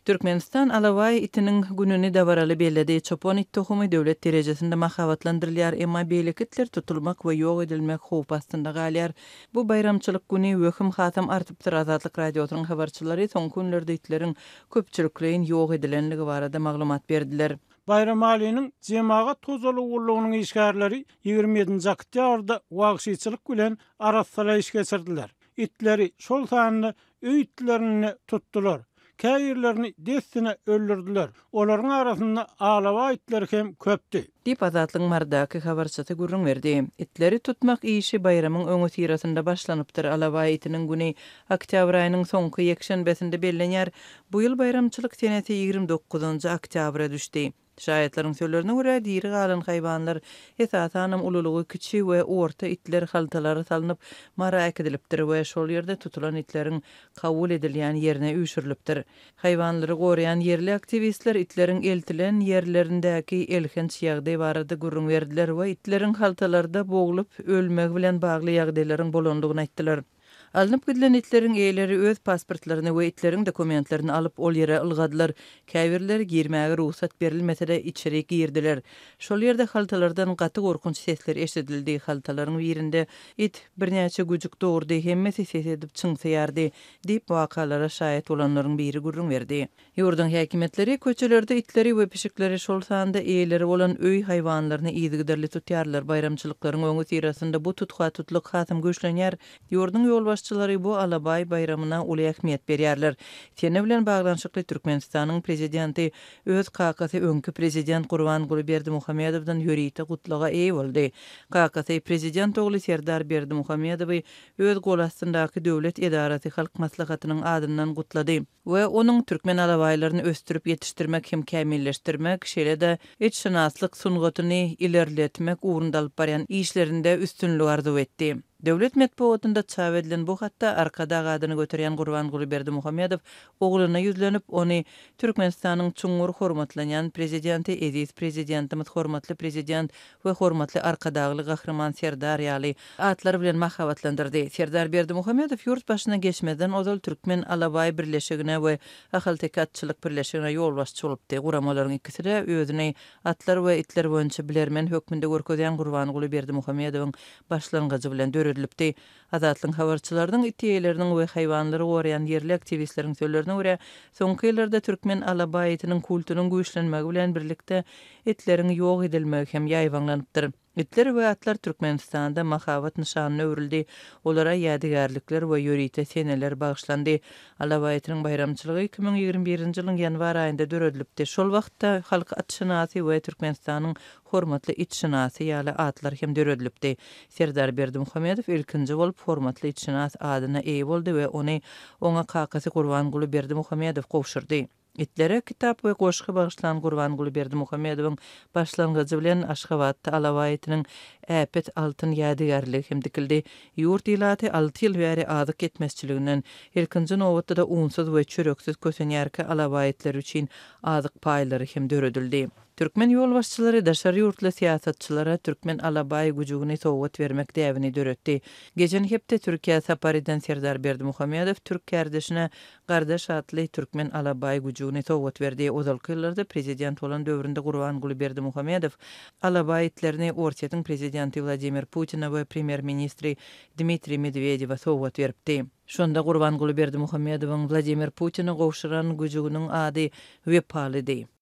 Türkmenistan Alaway itinin gününi dabaraly belledi. Çopon it tohumy döwlet derejesinde mahawatlandyrylýar, emma beýlekitler tutulmak we ýok edilmek howp astynda galýar. Bu bayramçylyk güni wöküm hatam artypdyr. Azatlyk radiosynyň habarçylary soň günlerde itleriň köpçülikleýin ýok edilenligi barada maglumat berdiler. Bayram alynyň jemagat tozaly ullugynyň işgärleri 27-nji oktýabrda wagşyçylyk bilen arassala iş geçirdiler. İtleri şol sanyny öýütlerini tutdular. Käýirlerini destine öldürdüler. Olaryň arasynda alawa itler hem köpdi. Dip Azatlyň mardaky habarçysy gurrun berdi. İtleri tutmak işi bayramyň öňü tirasynda başlanypdyr. Alawa itiniň güni oktyabr aýynyň soňky ýekşenbesinde bellenýär. Bu ýyl bayramçylyk seneti 29-njy oktябra düşdi. Şaýatlaryň sözlerine görä diri galan haýwanlar esasanam ululugy kiçi we orta itler haltalary salynıp marak edilipdir we şol ýerde tutulan itleriň kabul edilýän ýerine üýşürilipdir. Haýwanlary goraýan ýerli aktivistler itleriň eltilen ýerlerindäki elhenç ýagdaý barada gurrun berdiler we itleriň haltalarda boglup ölmek bilen bagly ýagdaýlaryň bolandygyny aýtdylar. Alınıp gidilen itlerin eýleri öz pasportlaryny we itleriň dokumentlerini alıp ol ýere ylgadylar. Käbirler girmäge ruhsat berilmese-de içeri girdiler. Şol ýerde haltalardan gaty gorkunç sesler eşidildi. Haltalaryň birinde it birnäçe güjük dogurdy, hemmesi ses edip çyňsaýardy diýip wakalara şaýat bolanlaryň biri gurrun berdi. Ýurdun häkimetleri köçelerde itleri we pişikleri şol sanda eýleri bolan öý haýwanlaryny ýygyderli tutýarlar. Bayramçylyklaryň öňü tirasynda bu tutgatytlyk hasam güýçlenýär. Ýurdun ýolbaşçylary bu Alabay bayramyna uly ähmiýet berýärler. Sene bilen baglanşykly Türkmenistanyň prezidenti öz kakasy öňkü prezident Gurbanguly Berdimuhamedowdan ýörite gutlaga eý boldy. Kakasy prezident ogly Serdar Berdimuhamedowy öz gol astyndaky döwlet edarasy halk maslahatynyň adyndan gutlady we onuň türkmen alabaylaryny östürip ýetişdirmek hem kämilleşdirmek, şeýle-de etşinaslyk sungatyny ilerletmek ugrunda alyp barýan işlerinde üstünlük arzu etdi. Döwlet medeniýetinde çap edilen bu hatda arkada gadyny göterýän Gurbanguly Berdimuhamedow ogluna ýüzlenip ony Türkmenistanyň çuňur hormatlanýan prezidenti, eziz prezidentimiz, hormatly prezident we hormatly arkadagly gahryman Serdar ýaly atlar bilen mahawatlandyrdy. Serdar Berdimuhamedow ýurt başyna geçmeden ozal Türkmen Alabay birleşigine we ahal tekatçylyk birleşigine ýolbaşçy bolupdy. Guramalaryň ikisi de özüni atlar we itler boýunça bilermen hökmünde görkezýän Gurbanguly Berdimuhamedowyň başlangıcı bilen döredilipdi. Azatlyň habarçylarynyň itiýeleriniň we haýwanlary goraýan ýerli aktivistleriň sözlerine görä, soňky ýyllarda Türkmen Alabay itiniň kulturynyň güýçlenmegi bilen birlikde itleriň ýok edilmegi hem ýaýwanlanypdyr. Itler we atlar Türkmenistanda mahawat nişanyna öwrildi. Olara ýadygarlyklar we ýörite seneler bagyşlandy. Alabay itiniň bayramçylygy 2021-nji ýylyň ýanwar aýynda döredilipdi. Şol wagtda halk atşynasy we Türkmenistanyň hormatly itşinasy ýaly atlar hem döredilipdi. Serdar Berdimuhamedow ilkinji bolup hormatly itşinas adyna eý boldy we ony oňa kakasy Gurbanguly Berdimuhamedow gowşurdy. İtlere kitap we goşgy bagyşlan Gurbanguly Berdimuhamedowyň başlangıjy bilen Aşgabatda Alaway itiniň äpet altyn ýadygarlygy hem dikildi. Ýurt ýylaty 6 ýyl bäri adyk etmezçiliginden ilkinji nowatda da unsyz we çöreksiz kösenýärki Alaway itleri üçin adyk paýlary hem döredildi. Türkmen ýolbaşçylary daşary ýurtly siýasatçylara Türkmen Alabay güjüni sowgat bermek däwini döretdi. Geçen hepde Türkiýe saparydan Serdar Berdimuhamedow Türk kardeşine gardaş atly Türkmen Alabay güjüni sowgat berdi. Ozalky ýyllarda prezident bolan döwründe Gurbanguly Berdimuhamedow Alabay itlerini Ortiýetiň prezidenti Vladimir Putin we premier ministri Dmitri Medvedew sowgat beripdi. Şonda Gurbanguly Berdimuhamedowyň Vladimir Putini gowşuran güjüniň ady Wepalydy.